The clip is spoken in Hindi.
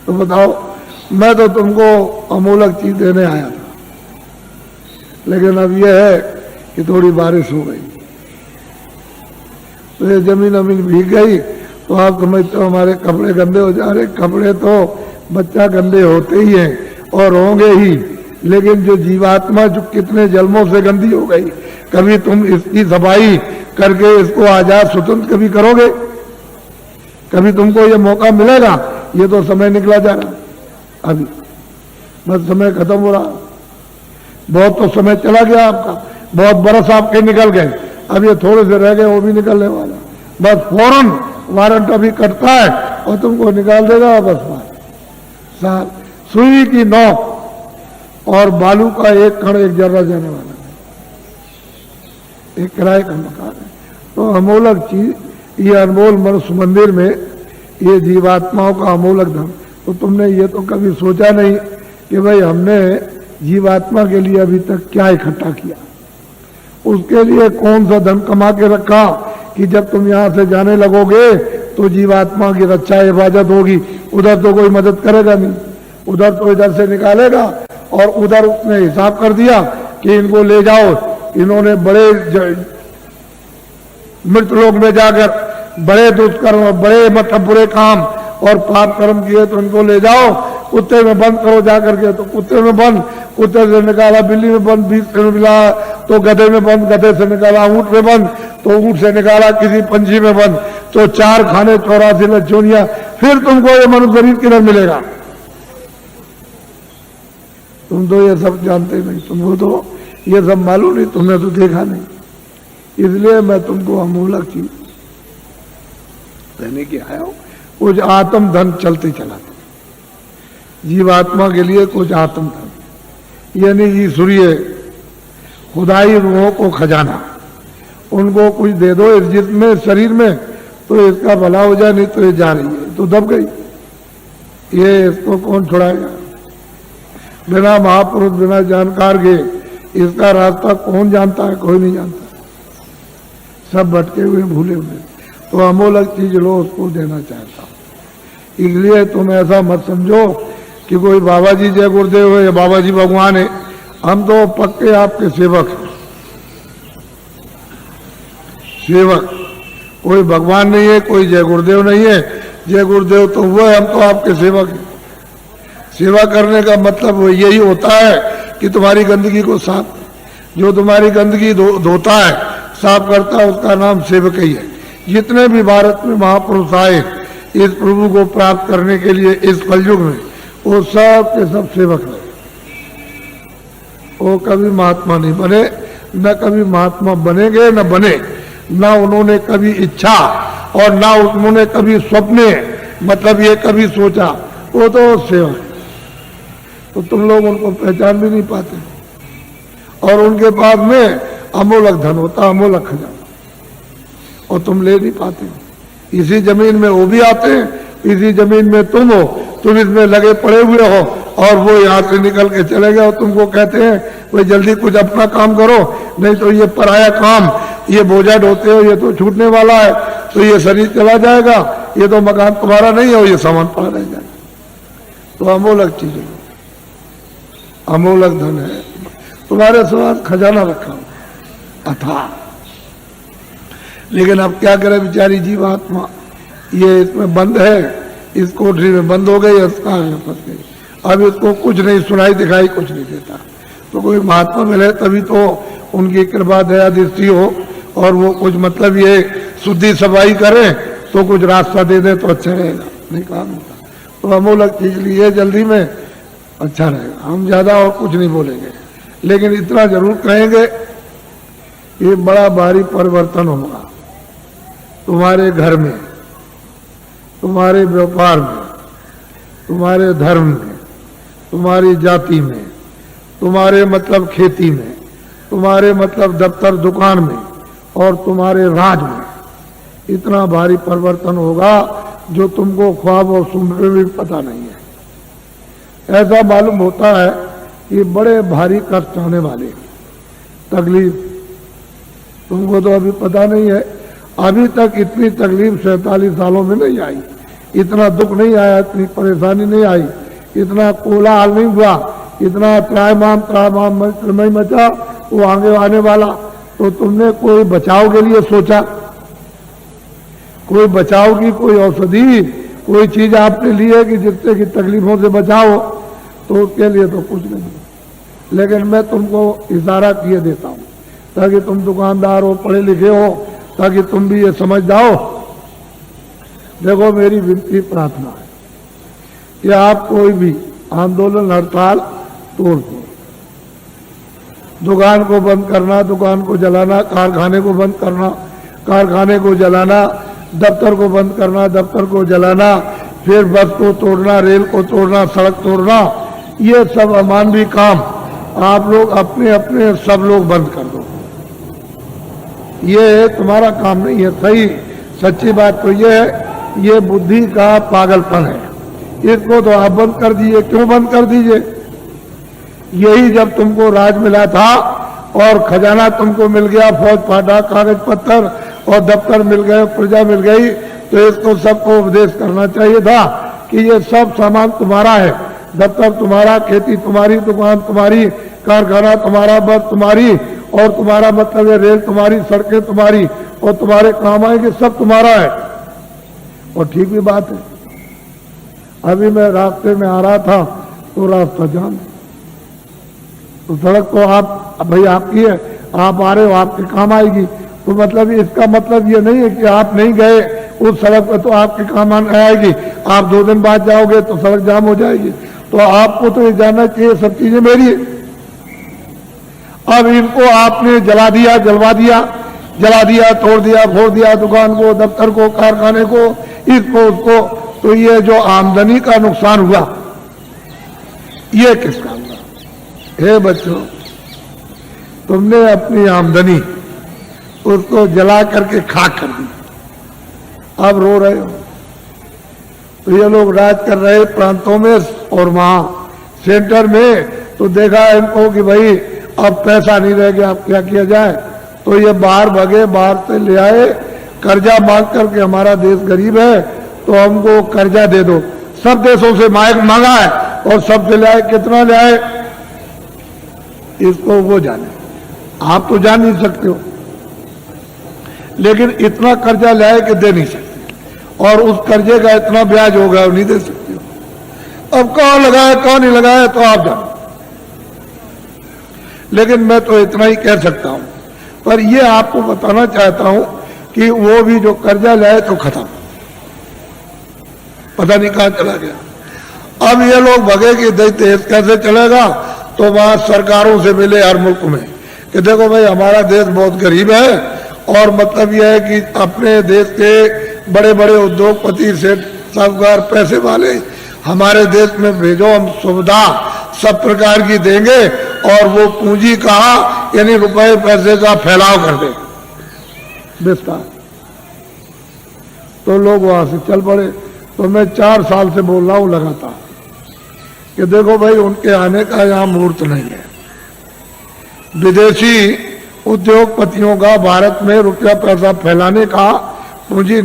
तो बताओ, मैं तो तुमको अमूलक चीज देने आया था, लेकिन अब यह है कि थोड़ी बारिश हो गई तो ये जमीन अमीन भीग गई, तो आप समझते हो हमारे कपड़े गंदे हो जा रहे। कपड़े तो बच्चा गंदे होते ही हैं और होंगे ही, लेकिन जो जीवात्मा जो कितने जन्मों से गंदी हो गई, कभी तुम इसकी सफाई करके इसको आजाद स्वतंत्र कभी करोगे? कभी तुमको ये मौका मिलेगा? ये तो समय निकला जा रहा, अभी बस समय खत्म हो रहा। बहुत तो समय चला गया आपका, बहुत बरस आपके निकल गए, अब ये थोड़े से रह गए, वो भी निकलने वाला। बस फौरन वारंट अभी कटता है और तुमको निकाल देगा। बस साल सुई की नोक और बालू का एक कण एक जर्रा जाने वाला है, एक किराए का मकान है। तो अमूलक चीज, ये अनमोल मनुष्य मंदिर में ये जीवात्माओं का अमूलक धन। तो तुमने ये तो कभी सोचा नहीं कि भाई हमने जीवात्मा के लिए अभी तक क्या इकट्ठा किया, उसके लिए कौन सा धन कमा के रखा कि जब तुम यहां से जाने लगोगे तो जीवात्मा की रक्षा हिफाजत होगी। उधर तो कोई मदद करेगा नहीं, उधर तो इधर से निकालेगा। और उधर उसने हिसाब कर दिया कि इनको ले जाओ, इन्होंने बड़े मृत लोक में जाकर बड़े दुष्कर्म, बड़े मतलब बुरे काम और पाप कर्म किए, तो इनको ले जाओ, कुत्ते में बंद करो जाकर के। तो कुत्ते में बंद, कुत्ते से निकाला बिल्ली में बंद, बीच से मिला तो गधे में बंद, गधे से निकाला ऊंट में बंद, तो ऊंट से निकाला किसी पंछी में बंद, तो 4 खाने 84 लचोनिया। फिर तुमको ये मनुष्य शरीर किधर मिलेगा? तुम तो ये सब जानते नहीं, तुमको तो ये सब मालूम नहीं, तुमने तो देखा नहीं। इसलिए मैं तुमको अमूलक चीज देने के आया हूं। कुछ आत्म धन चलते चला, जीवात्मा के लिए कुछ आत्म धन, यानी ईश्वरीय खुदाई रूहों को खजाना, उनको कुछ दे दो इस जिसमें शरीर में, तो इसका भला हो जाए। नहीं तो ये जा रही है तो दब गई, ये इसको कौन छुड़ाएगा? बिना महापुरुष, बिना जानकार के इसका रास्ता कौन जानता है? कोई नहीं जानता, सब भटके हुए भूले हुए। तो अमूलक चीज लो, उसको देना चाहता हूं। इसलिए तुम ऐसा मत समझो कि कोई बाबा जी जय गुरुदेव है या बाबा जी भगवान है। हम तो पक्के आपके सेवक हैं, सेवक। कोई भगवान नहीं है, कोई जय गुरुदेव नहीं है। जय गुरुदेव तो वो है, हम तो आपके सेवक हैं। सेवा करने का मतलब यही होता है कि तुम्हारी गंदगी को साफ, जो तुम्हारी गंदगी धोता है, साफ करता है, उसका नाम सेवक ही है। जितने भी भारत में महापुरुष आए इस प्रभु को प्राप्त करने के लिए इस कलयुग में, वो सब के सब सेवक रहे। वो कभी महात्मा नहीं बने, न कभी महात्मा बनेंगे, न बने, न उन्होंने कभी इच्छा और न उन्होंने कभी स्वप्ने मतलब ये कभी सोचा। वो तो सेवक। तो तुम लोग उनको पहचान भी नहीं पाते, और उनके पास में अमूलक धन होता, अमूलक खजाना, और तुम ले नहीं पाते। इसी जमीन में वो भी आते हैं, इसी जमीन में तुम हो, तुम इसमें लगे पड़े हुए हो, और वो यहाँ से निकल के चले गए और तुमको कहते हैं भाई जल्दी कुछ अपना काम करो, नहीं तो ये पराया काम, ये बोझा ढोते हो, ये तो छूटने वाला है, तो ये शरीर चला जाएगा, ये तो मकान तुम्हारा नहीं है, ये सामान पड़ा रह जाएगा। तो अमूलक चीज है, अमूलक धन है, तुम्हारे साथ खजाना रखा अथाह। लेकिन अब क्या करे बेचारी जीवात्मा, ये इसमें बंद है, इस कोठरी में बंद हो गई, फंस गई। अब इसको कुछ नहीं सुनाई दिखाई, कुछ नहीं देता। तो कोई महात्मा मिले तभी तो उनकी कृपा दया दृष्टि हो, और वो कुछ मतलब ये शुद्धि सफाई करें तो कुछ रास्ता दे दे तो अच्छा रहेगा, नहीं काम होता। तो अमूलक चीज लिए जल्दी में अच्छा रहेगा। हम ज्यादा और कुछ नहीं बोलेंगे, लेकिन इतना जरूर कहेंगे, ये बड़ा भारी परिवर्तन होगा तुम्हारे घर में, तुम्हारे व्यापार में, तुम्हारे धर्म में, तुम्हारी जाति में, तुम्हारे मतलब खेती में, तुम्हारे मतलब दफ्तर दुकान में, और तुम्हारे राज में। इतना भारी परिवर्तन होगा जो तुमको ख्वाब और सुन में भी पता नहीं है। ऐसा मालूम होता है कि बड़े भारी कष्ट आने वाले, तकलीफ तुमको तो अभी पता नहीं है। अभी तक इतनी तकलीफ 47 सालों में नहीं आई, इतना दुख नहीं आया, इतनी परेशानी नहीं आई, इतना कोलाहल नहीं हुआ, इतना त्राहिमाम नहीं मचा वो आगे आने वाला। तो तुमने कोई बचाव के लिए सोचा? कोई बचाव की कोई औषधि, कोई चीज आपने ली है कि जिससे कि तकलीफों से बचाओ? तो उसके लिए तो कुछ नहीं। लेकिन मैं तुमको इशारा किए देता हूँ ताकि तुम दुकानदार हो, पढ़े लिखे हो, ताकि तुम भी ये समझ जाओ। देखो मेरी विनती प्रार्थना है कि आप कोई भी आंदोलन हड़ताल तोड़ दो। दुकान को बंद करना, दुकान को जलाना, कारखाने को बंद करना, कारखाने को जलाना, दफ्तर को बंद करना, दफ्तर को जलाना, फिर बस को तोड़ना, रेल को तोड़ना, सड़क तोड़ना, ये सब अमानवीय काम आप लोग अपने अपने सब लोग बंद कर दो। ये तुम्हारा काम नहीं है। सही सच्ची बात तो ये है, ये बुद्धि का पागलपन है। इसको तो आप बंद कर दीजिए। क्यों बंद कर दीजिए? यही जब तुमको राज मिला था और खजाना तुमको मिल गया, फौज फाटा, कागज पत्थर और दफ्तर मिल गए, प्रजा मिल गई, तो इसको सबको उपदेश करना चाहिए था कि ये सब सामान तुम्हारा है। दफ्तर तुम्हारा, खेती तुम्हारी, दुकान तुम्हारी, कारखाना तुम्हारा, बस तुम्हारी, और तुम्हारा मतलब है रेल तुम्हारी, सड़कें तुम्हारी, और तुम्हारे काम आएंगे, सब तुम्हारा है। और ठीक भी बात है। अभी मैं रास्ते में आ रहा था तो रास्ता जाम, तो सड़क तो आप भाई आपकी है, आप आ रहे हो, आपके काम आएगी। तो मतलब इसका मतलब ये नहीं है कि आप नहीं गए उस सड़क पर तो आपके काम आएगी, आप 2 दिन बाद जाओगे तो सड़क जाम हो जाएगी। तो आपको तो ये जानना चाहिए सब चीजें मेरी है। अब इनको आपने जला दिया, जलवा दिया, जला दिया, तोड़ दिया, फोड़ दिया, दुकान को, दफ्तर को, कारखाने को, इसको उसको, तो ये जो आमदनी का नुकसान हुआ ये किसका हुआ? हे बच्चों, तुमने अपनी आमदनी उसको जला करके खाक कर दी, अब रो रहे हो। तो ये लोग राज कर रहे प्रांतों में और वहां सेंटर में, तो देखा इनको कि भाई अब पैसा नहीं रह गया, अब क्या किया जाए? तो ये बाहर भगे, बाहर से ले आए कर्जा मांग करके, हमारा देश गरीब है तो हमको कर्जा दे दो। सब देशों से मांगा है और सबसे ले आए। कितना ले आए इसको वो जाने, आप तो जान नहीं सकते हो। लेकिन इतना कर्जा ले आए कि दे नहीं सकते, और उस कर्जे का इतना ब्याज होगा नहीं दे सकते हो। अब कौन लगाए कौन नहीं लगाए तो आप जानो। लेकिन मैं तो इतना ही कह सकता हूं, पर ये आपको बताना चाहता हूं कि वो भी जो कर्जा लाए तो खत्म, पता नहीं कहां चला गया। अब ये लोग भगे कि देश कैसे चलेगा, तो वहां सरकारों से मिले हर मुल्क में कि देखो भाई हमारा देश बहुत गरीब है, और मतलब यह है कि अपने देश के बड़े बड़े उद्योगपति, सेठ, साहूकार, पैसे वाले हमारे देश में भेजो, हम सुविधा सब प्रकार की देंगे, और वो पूंजी का यानी रुपए पैसे का फैलाव कर दे विस्तार। तो लोग वहां से चल पड़े। तो मैं 4 साल से बोल रहा हूं लगातार कि देखो भाई उनके आने का यहां मुहूर्त नहीं है। विदेशी उद्योगपतियों का भारत में रुपया पैसा फैलाने का, पूंजी